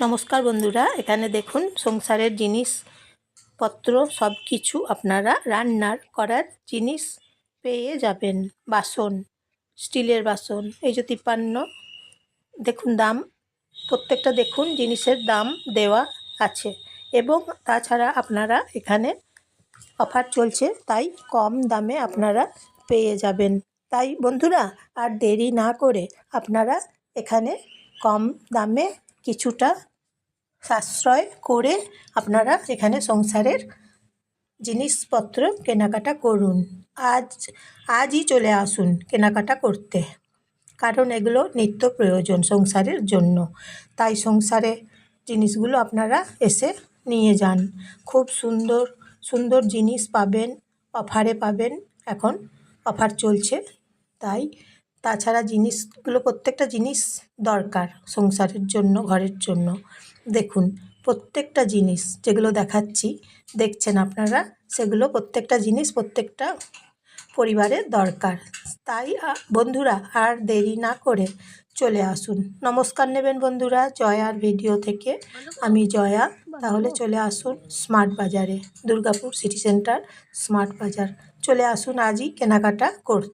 নমস্কার বন্ধুরা, এখানে দেখুন সংসারের জিনিসপত্র সব কিছু আপনারা রান্নার করার জিনিস পেয়ে যাবেন। বাসন, স্টিলের বাসন, এই যে 53 দেখুন দাম, প্রত্যেকটা দেখুন জিনিসের দাম দেওয়া আছে এবং তাছাড়া আপনারা এখানে অফার চলছে, তাই কম দামে আপনারা পেয়ে যাবেন। তাই বন্ধুরা আর দেরি না করে আপনারা এখানে কম দামে কিছুটা সাশ্রয় করে আপনারা এখানে সংসারের জিনিসপত্র কেনাকাটা করুন। আজই চলে আসুন কেনাকাটা করতে, কারণ এগুলো নিত্য প্রয়োজন সংসারের জন্য। তাই সংসারে জিনিসগুলো আপনারা এসে নিয়ে যান। খুব সুন্দর সুন্দর জিনিস পাবেন, অফারে পাবেন। এখন অফার চলছে, তাই তাছাড়া জিনিসগুলো প্রত্যেকটা জিনিস দরকার সংসারের জন্য, ঘরের জন্য। দেখুন প্রত্যেকটা জিনিস যেগুলো দেখাচ্ছি, দেখছেন আপনারা, সেগুলো প্রত্যেকটা জিনিস প্রত্যেকটা পরিবারের দরকার। তাই বন্ধুরা আর দেরি না করে চলে আসুন। নমস্কার নেবেন বন্ধুরা জয়ার ভিডিও থেকে। আমি জয়া। তাহলে চলে আসুন স্মার্ট বাজারে, দুর্গাপুর সিটি সেন্টার স্মার্ট বাজার। চলে আসুন আজই কেনাকাটা করতে।